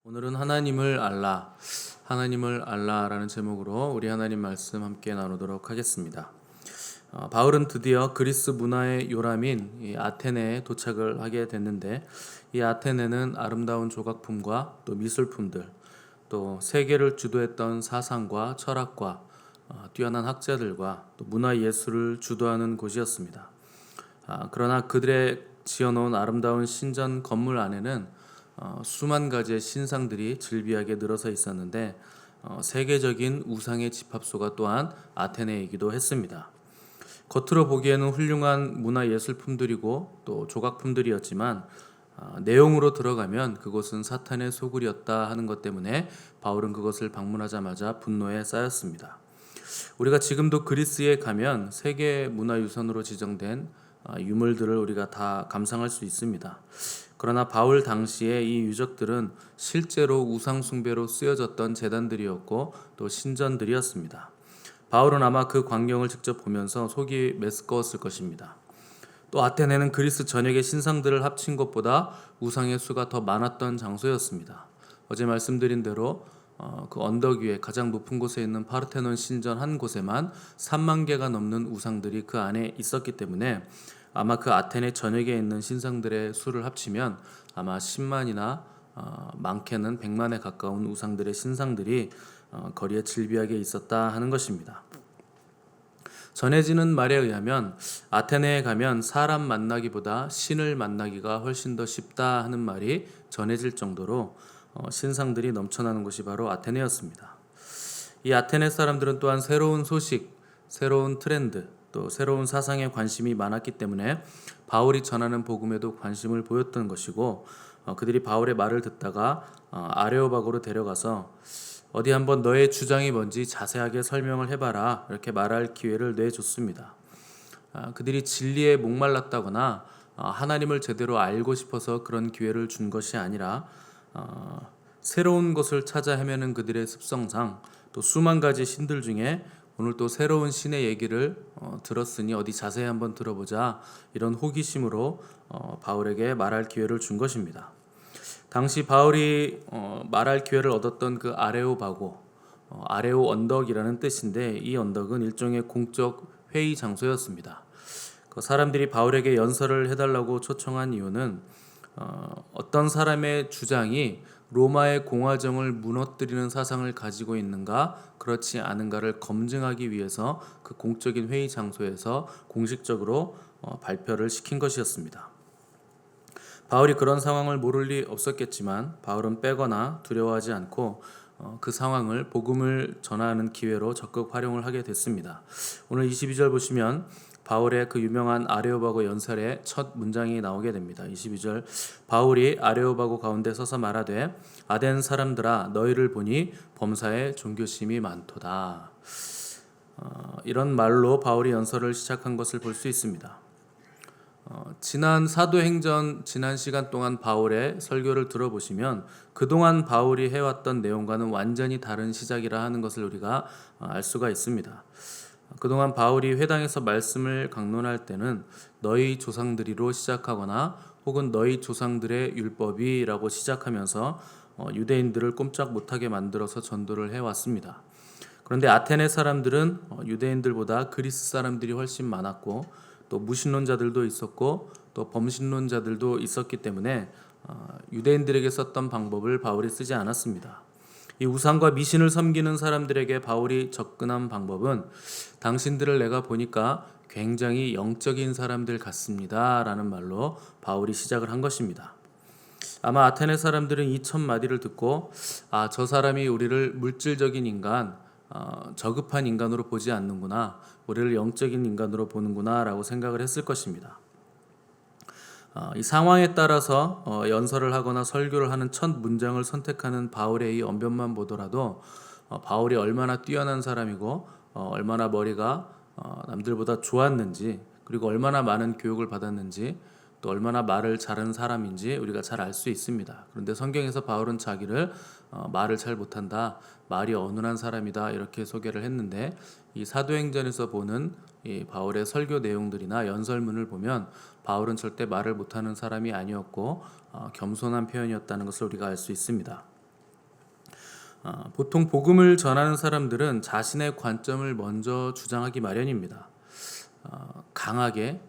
오늘은 하나님을 알라라는 제목으로 우리 하나님 말씀 함께 나누도록 하겠습니다. 바울은 드디어 그리스 문화의 요람인 이 아테네에 도착을 하게 됐는데, 이 아테네는 아름다운 조각품과 또 미술품들, 또 세계를 주도했던 사상과 철학과 뛰어난 학자들과 또 문화 예술을 주도하는 곳이었습니다. 그러나 그들의 지어놓은 아름다운 신전 건물 안에는 수만 가지의 신상들이 즐비하게 늘어서 있었는데, 세계적인 우상의 집합소가 또한 아테네이기도 했습니다. 겉으로 보기에는 훌륭한 문화예술품들이고 또 조각품들이었지만, 내용으로 들어가면 그곳은 사탄의 소굴이었다 하는 것 때문에 바울은 그것을 방문하자마자 분노에 쌓였습니다. 우리가 지금도 그리스에 가면 세계 문화유산으로 지정된 유물들을 우리가 다 감상할 수 있습니다. 그러나 바울 당시에 이 유적들은 실제로 우상 숭배로 쓰여졌던 제단들이었고 또 신전들이었습니다. 바울은 아마 그 광경을 직접 보면서 속이 메스꺼웠을 것입니다. 또 아테네는 그리스 전역의 신상들을 합친 것보다 우상의 수가 더 많았던 장소였습니다. 어제 말씀드린 대로 그 언덕 위에 가장 높은 곳에 있는 파르테논 신전 한 곳에만 3만 개가 넘는 우상들이 그 안에 있었기 때문에 아마 그 아테네 전역에 있는 신상들의 수를 합치면 아마 10만이나 많게는 100만에 가까운 우상들의 신상들이 거리에 질비하게 있었다 하는 것입니다. 전해지는 말에 의하면 아테네에 가면 사람 만나기보다 신을 만나기가 훨씬 더 쉽다 하는 말이 전해질 정도로 신상들이 넘쳐나는 곳이 바로 아테네였습니다. 이 아테네 사람들은 또한 새로운 소식, 새로운 트렌드, 또 새로운 사상에 관심이 많았기 때문에 바울이 전하는 복음에도 관심을 보였던 것이고, 그들이 바울의 말을 듣다가 아레오바고로 데려가서 어디 한번 너의 주장이 뭔지 자세하게 설명을 해봐라, 이렇게 말할 기회를 내줬습니다. 그들이 진리에 목말랐다거나 하나님을 제대로 알고 싶어서 그런 기회를 준 것이 아니라 새로운 것을 찾아 헤매는 그들의 습성상 또 수만 가지 신들 중에 오늘 또 새로운 신의 얘기를 들었으니 어디 자세히 한번 들어보자, 이런 호기심으로 바울에게 말할 기회를 준 것입니다. 당시 바울이 말할 기회를 얻었던 그 아레오바고, 아레오 언덕이라는 뜻인데, 이 언덕은 일종의 공적 회의 장소였습니다. 그 사람들이 바울에게 연설을 해달라고 초청한 이유는 어떤 사람의 주장이 로마의 공화정을 무너뜨리는 사상을 가지고 있는가 그렇지 않은가를 검증하기 위해서 그 공적인 회의 장소에서 공식적으로 발표를 시킨 것이었습니다. 바울이 그런 상황을 모를 리 없었겠지만 바울은 빼거나 두려워하지 않고 그 상황을 복음을 전하는 기회로 적극 활용을 하게 됐습니다. 오늘 22절 보시면 바울의 그 유명한 아레오바고 연설의 첫 문장이 나오게 됩니다. 22절, 바울이 아레오바고 가운데 서서 말하되 아덴 사람들아 너희를 보니 범사에 종교심이 많도다. 이런 말로 바울이 연설을 시작한 것을 볼 수 있습니다. 지난 사도행전 지난 시간 동안 바울의 설교를 들어보시면 그동안 바울이 해왔던 내용과는 완전히 다른 시작이라 하는 것을 우리가 알 수가 있습니다. 그동안 바울이 회당에서 말씀을 강론할 때는 너희 조상들이로 시작하거나 혹은 너희 조상들의 율법이라고 시작하면서 유대인들을 꼼짝 못하게 만들어서 전도를 해왔습니다. 그런데 아테네 사람들은 유대인들보다 그리스 사람들이 훨씬 많았고 또 무신론자들도 있었고 또 범신론자들도 있었기 때문에 유대인들에게 썼던 방법을 바울이 쓰지 않았습니다. 이 우상과 미신을 섬기는 사람들에게 바울이 접근한 방법은 당신들을 내가 보니까 굉장히 영적인 사람들 같습니다 라는 말로 바울이 시작을 한 것입니다. 아마 아테네 사람들은 이 첫 마디를 듣고 저 사람이 우리를 물질적인 인간, 저급한 인간으로 보지 않는구나, 우리를 영적인 인간으로 보는구나 라고 생각을 했을 것입니다. 이 상황에 따라서 연설을 하거나 설교를 하는 첫 문장을 선택하는 바울의 이 언변만 보더라도 바울이 얼마나 뛰어난 사람이고 얼마나 머리가 남들보다 좋았는지, 그리고 얼마나 많은 교육을 받았는지, 또 얼마나 말을 잘하는 사람인지 우리가 잘 알 수 있습니다. 그런데 성경에서 바울은 자기를 말을 잘 못한다, 말이 어눌한 사람이다, 이렇게 소개를 했는데, 이 사도행전에서 보는 이 바울의 설교 내용들이나 연설문을 보면 바울은 절대 말을 못하는 사람이 아니었고 겸손한 표현이었다는 것을 우리가 알 수 있습니다. 보통 복음을 전하는 사람들은 자신의 관점을 먼저 주장하기 마련입니다. 강하게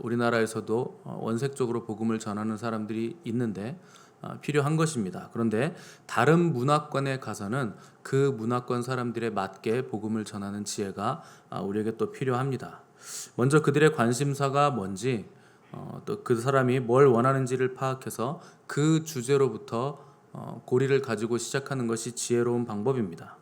우리나라에서도 원색적으로 복음을 전하는 사람들이 있는데 필요한 것입니다. 그런데 다른 문화권에 가서는 그 문화권 사람들에 맞게 복음을 전하는 지혜가 우리에게 또 필요합니다. 먼저 그들의 관심사가 뭔지 또 그 사람이 뭘 원하는지를 파악해서 그 주제로부터 고리를 가지고 시작하는 것이 지혜로운 방법입니다.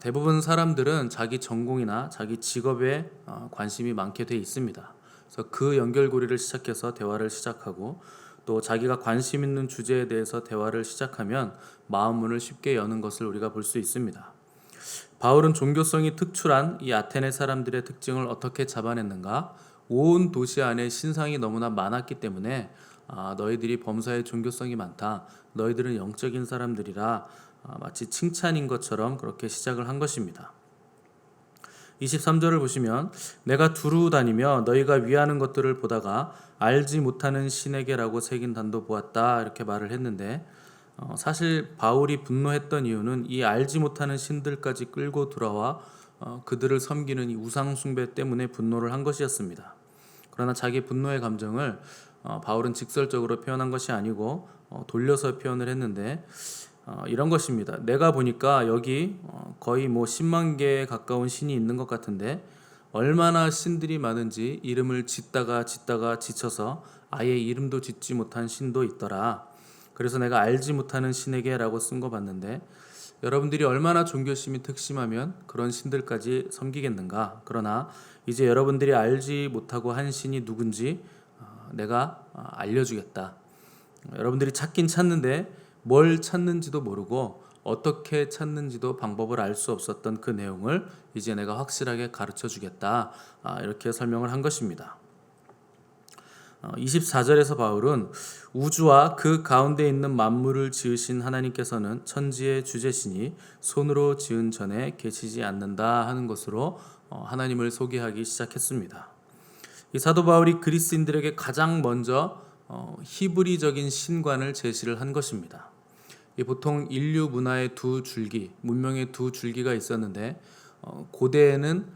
대부분 사람들은 자기 전공이나 자기 직업에 관심이 많게 돼 있습니다. 그래서 그 연결고리를 시작해서 대화를 시작하고 또 자기가 관심 있는 주제에 대해서 대화를 시작하면 마음문을 쉽게 여는 것을 우리가 볼 수 있습니다. 바울은 종교성이 특출한 이 아테네 사람들의 특징을 어떻게 잡아냈는가? 온 도시 안에 신상이 너무나 많았기 때문에 너희들이 범사에 종교성이 많다. 너희들은 영적인 사람들이라 마치 칭찬인 것처럼 그렇게 시작을 한 것입니다. 23절을 보시면 내가 두루 다니며 너희가 위하는 것들을 보다가 알지 못하는 신에게라고 새긴 단도 보았다 이렇게 말을 했는데 사실 바울이 분노했던 이유는 이 알지 못하는 신들까지 끌고 들어와 그들을 섬기는 이 우상 숭배 때문에 분노를 한 것이었습니다. 그러나 자기 분노의 감정을 바울은 직설적으로 표현한 것이 아니고 돌려서 표현을 했는데 이런 것입니다. 내가 보니까 여기 거의 10만 개에 가까운 신이 있는 것 같은데 얼마나 신들이 많은지 이름을 짓다가 지쳐서 아예 이름도 짓지 못한 신도 있더라. 그래서 내가 알지 못하는 신에게 라고 쓴 거 봤는데 여러분들이 얼마나 종교심이 특심하면 그런 신들까지 섬기겠는가. 그러나 이제 여러분들이 알지 못하고 한 신이 누군지 내가 알려주겠다. 여러분들이 찾긴 찾는데 뭘 찾는지도 모르고 어떻게 찾는지도 방법을 알 수 없었던 그 내용을 이제 내가 확실하게 가르쳐 주겠다. 이렇게 설명을 한 것입니다. 24절에서 바울은 우주와 그 가운데 있는 만물을 지으신 하나님께서는 천지의 주제시니 손으로 지은 전에 계시지 않는다 하는 것으로 하나님을 소개하기 시작했습니다. 이 사도 바울이 그리스인들에게 가장 먼저 히브리적인 신관을 제시를 한 것입니다. 보통 인류 문화의 두 줄기, 문명의 두 줄기가 있었는데 고대에는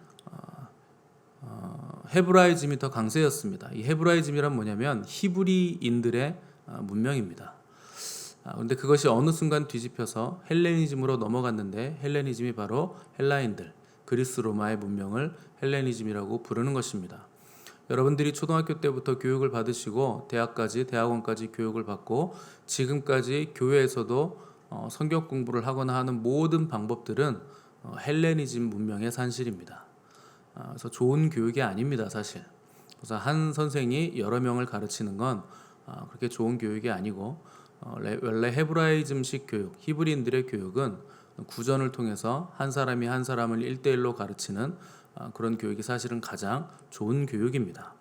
헤브라이즘이 더 강세였습니다. 이 헤브라이즘이란 뭐냐면 히브리인들의 문명입니다. 근데 그것이 어느 순간 뒤집혀서 헬레니즘으로 넘어갔는데 헬레니즘이 바로 헬라인들, 그리스 로마의 문명을 헬레니즘이라고 부르는 것입니다. 여러분들이 초등학교 때부터 교육을 받으시고 대학원까지 교육을 받고 지금까지 교회에서도 성경 공부를 하거나 하는 모든 방법들은 헬레니즘 문명의 산실입니다. 그래서 좋은 교육이 아닙니다, 사실. 그래서 한 선생이 여러 명을 가르치는 건 그렇게 좋은 교육이 아니고 원래 헤브라이즘식 교육, 히브리인들의 교육은 구전을 통해서 한 사람이 한 사람을 1대1로 가르치는 그런 교육이 사실은 가장 좋은 교육입니다.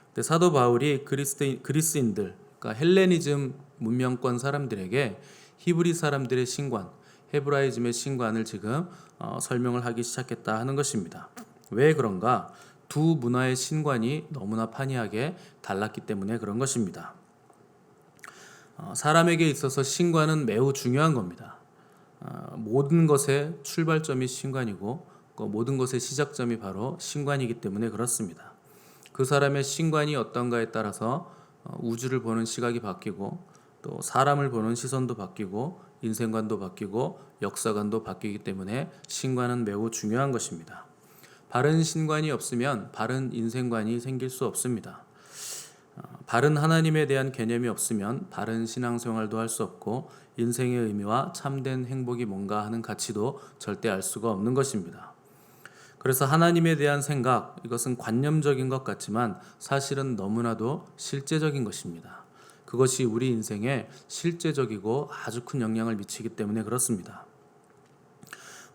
근데 사도 바울이 그리스인들, 그러니까 헬레니즘 문명권 사람들에게 히브리 사람들의 신관, 헤브라이즘의 신관을 지금 설명을 하기 시작했다 하는 것입니다. 왜 그런가? 두 문화의 신관이 너무나 판이하게 달랐기 때문에 그런 것입니다. 사람에게 있어서 신관은 매우 중요한 겁니다. 모든 것의 출발점이 신관이고 모든 것의 시작점이 바로 신관이기 때문에 그렇습니다. 그 사람의 신관이 어떤가에 따라서 우주를 보는 시각이 바뀌고 또 사람을 보는 시선도 바뀌고 인생관도 바뀌고 역사관도 바뀌기 때문에 신관은 매우 중요한 것입니다. 바른 신관이 없으면 바른 인생관이 생길 수 없습니다. 바른 하나님에 대한 개념이 없으면 바른 신앙생활도 할 수 없고 인생의 의미와 참된 행복이 뭔가 하는 가치도 절대 알 수가 없는 것입니다. 그래서 하나님에 대한 생각, 이것은 관념적인 것 같지만 사실은 너무나도 실제적인 것입니다. 그것이 우리 인생에 실제적이고 아주 큰 영향을 미치기 때문에 그렇습니다.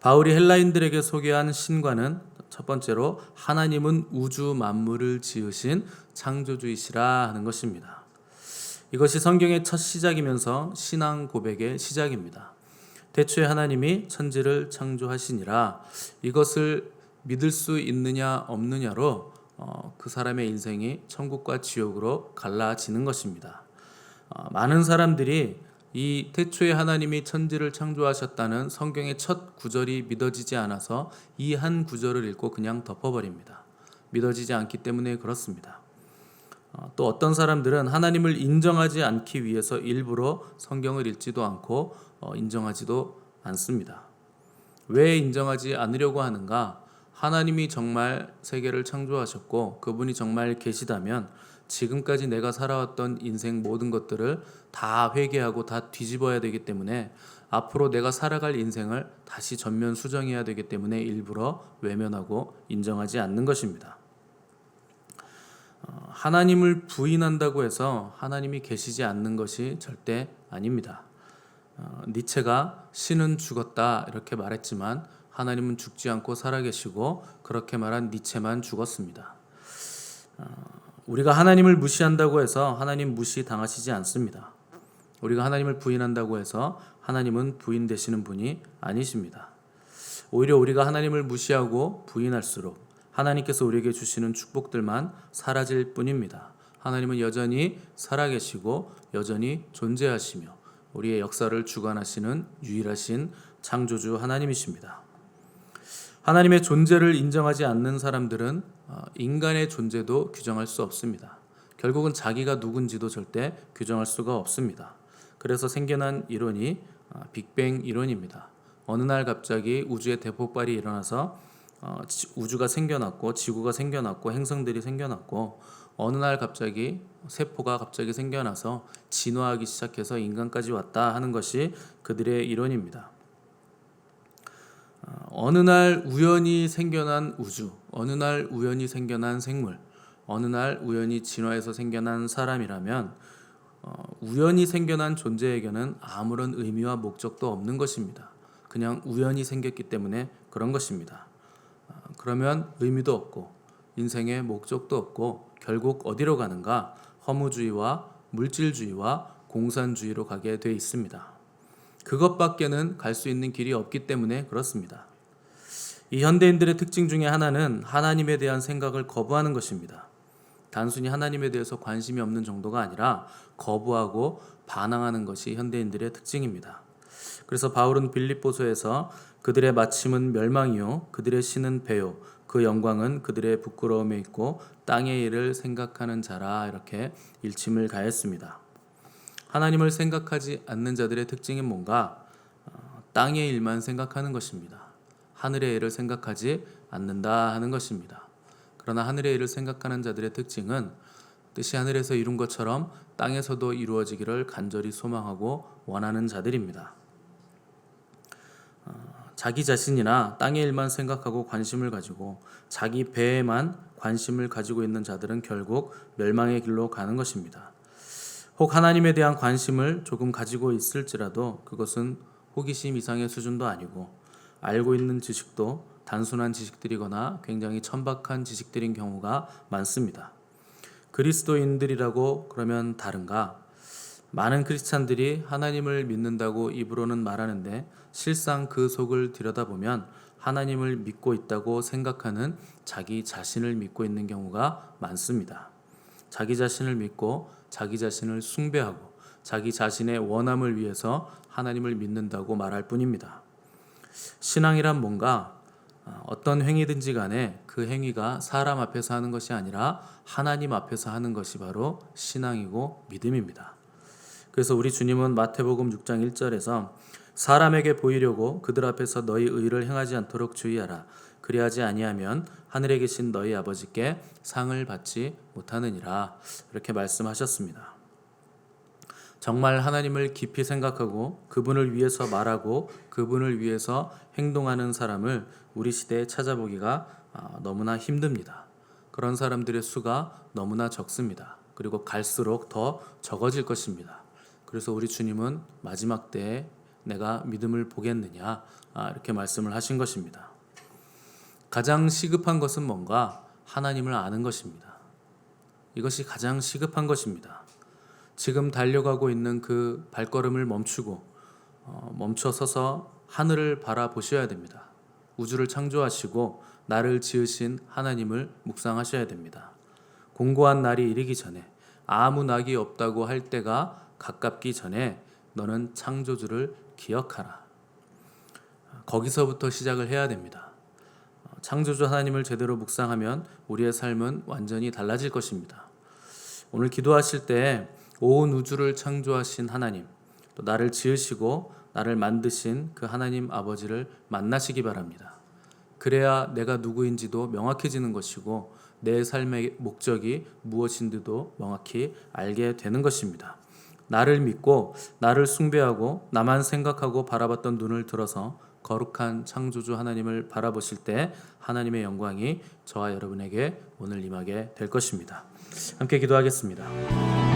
바울이 헬라인들에게 소개한 신관은 첫 번째로 하나님은 우주 만물을 지으신 창조주이시라 하는 것입니다. 이것이 성경의 첫 시작이면서 신앙 고백의 시작입니다. 태초에 하나님이 천지를 창조하시니라. 이것을 믿을 수 있느냐 없느냐로 그 사람의 인생이 천국과 지옥으로 갈라지는 것입니다. 많은 사람들이 이 태초에 하나님이 천지를 창조하셨다는 성경의 첫 구절이 믿어지지 않아서 이 한 구절을 읽고 그냥 덮어버립니다. 믿어지지 않기 때문에 그렇습니다. 또 어떤 사람들은 하나님을 인정하지 않기 위해서 일부러 성경을 읽지도 않고 인정하지도 않습니다. 왜 인정하지 않으려고 하는가? 하나님이 정말 세계를 창조하셨고 그분이 정말 계시다면 지금까지 내가 살아왔던 인생 모든 것들을 다 회개하고 다 뒤집어야 되기 때문에 앞으로 내가 살아갈 인생을 다시 전면 수정해야 되기 때문에 일부러 외면하고 인정하지 않는 것입니다. 하나님을 부인한다고 해서 하나님이 계시지 않는 것이 절대 아닙니다. 니체가 신은 죽었다 이렇게 말했지만 하나님은 죽지 않고 살아계시고 그렇게 말한 니체만 죽었습니다. 우리가 하나님을 무시한다고 해서 하나님 무시 당하시지 않습니다. 우리가 하나님을 부인한다고 해서 하나님은 부인되시는 분이 아니십니다. 오히려 우리가 하나님을 무시하고 부인할수록 하나님께서 우리에게 주시는 축복들만 사라질 뿐입니다. 하나님은 여전히 살아계시고 여전히 존재하시며 우리의 역사를 주관하시는 유일하신 창조주 하나님이십니다. 하나님의 존재를 인정하지 않는 사람들은 인간의 존재도 규정할 수 없습니다. 결국은 자기가 누군지도 절대 규정할 수가 없습니다. 그래서 생겨난 이론이 빅뱅 이론입니다. 어느 날 갑자기 우주에 대폭발이 일어나서 우주가 생겨났고 지구가 생겨났고 행성들이 생겨났고 어느 날 갑자기 세포가 갑자기 생겨나서 진화하기 시작해서 인간까지 왔다 하는 것이 그들의 이론입니다. 어느 날 우연히 생겨난 우주, 어느 날 우연히 생겨난 생물, 어느 날 우연히 진화해서 생겨난 사람이라면 우연히 생겨난 존재에게는 아무런 의미와 목적도 없는 것입니다. 그냥 우연히 생겼기 때문에 그런 것입니다. 그러면 의미도 없고 인생에 목적도 없고 결국 어디로 가는가? 허무주의와 물질주의와 공산주의로 가게 돼 있습니다. 그것밖에는 갈 수 있는 길이 없기 때문에 그렇습니다. 이 현대인들의 특징 중에 하나는 하나님에 대한 생각을 거부하는 것입니다. 단순히 하나님에 대해서 관심이 없는 정도가 아니라 거부하고 반항하는 것이 현대인들의 특징입니다. 그래서 바울은 빌립보서에서 그들의 마침은 멸망이요 그들의 신은 배요 그 영광은 그들의 부끄러움에 있고 땅의 일을 생각하는 자라 이렇게 일침을 가했습니다. 하나님을 생각하지 않는 자들의 특징은 뭔가? 땅의 일만 생각하는 것입니다. 하늘의 일을 생각하지 않는다 하는 것입니다. 그러나 하늘의 일을 생각하는 자들의 특징은 뜻이 하늘에서 이룬 것처럼 땅에서도 이루어지기를 간절히 소망하고 원하는 자들입니다. 자기 자신이나 땅의 일만 생각하고 관심을 가지고 자기 배에만 관심을 가지고 있는 자들은 결국 멸망의 길로 가는 것입니다. 혹 하나님에 대한 관심을 조금 가지고 있을지라도 그것은 호기심 이상의 수준도 아니고 알고 있는 지식도 단순한 지식들이거나 굉장히 천박한 지식들인 경우가 많습니다. 그리스도인들이라고 그러면 다른가? 많은 크리스찬들이 하나님을 믿는다고 입으로는 말하는데 실상 그 속을 들여다보면 하나님을 믿고 있다고 생각하는 자기 자신을 믿고 있는 경우가 많습니다. 자기 자신을 믿고 자기 자신을 숭배하고 자기 자신의 원함을 위해서 하나님을 믿는다고 말할 뿐입니다. 신앙이란 뭔가 어떤 행위든지 간에 그 행위가 사람 앞에서 하는 것이 아니라 하나님 앞에서 하는 것이 바로 신앙이고 믿음입니다. 그래서 우리 주님은 마태복음 6장 1절에서 사람에게 보이려고 그들 앞에서 너희 의를 행하지 않도록 주의하라. 그리하지 아니하면 하늘에 계신 너희 아버지께 상을 받지 못하느니라. 이렇게 말씀하셨습니다. 정말 하나님을 깊이 생각하고 그분을 위해서 말하고 그분을 위해서 행동하는 사람을 우리 시대에 찾아보기가 너무나 힘듭니다. 그런 사람들의 수가 너무나 적습니다. 그리고 갈수록 더 적어질 것입니다. 그래서 우리 주님은 마지막 때에 내가 믿음을 보겠느냐 이렇게 말씀을 하신 것입니다. 가장 시급한 것은 뭔가? 하나님을 아는 것입니다. 이것이 가장 시급한 것입니다. 지금 달려가고 있는 그 발걸음을 멈추고 멈춰 서서 하늘을 바라보셔야 됩니다. 우주를 창조하시고 나를 지으신 하나님을 묵상하셔야 됩니다. 공고한 날이 이르기 전에 아무 낙이 없다고 할 때가 가깝기 전에 너는 창조주를 기억하라. 거기서부터 시작을 해야 됩니다. 창조주 하나님을 제대로 묵상하면 우리의 삶은 완전히 달라질 것입니다. 오늘 기도하실 때 온 우주를 창조하신 하나님, 또 나를 지으시고 나를 만드신 그 하나님 아버지를 만나시기 바랍니다. 그래야 내가 누구인지도 명확해지는 것이고 내 삶의 목적이 무엇인지도 명확히 알게 되는 것입니다. 나를 믿고 나를 숭배하고 나만 생각하고 바라봤던 눈을 들어서 거룩한 창조주 하나님을 바라보실 때 하나님의 영광이 저와 여러분에게 오늘 임하게 될 것입니다. 함께 기도하겠습니다.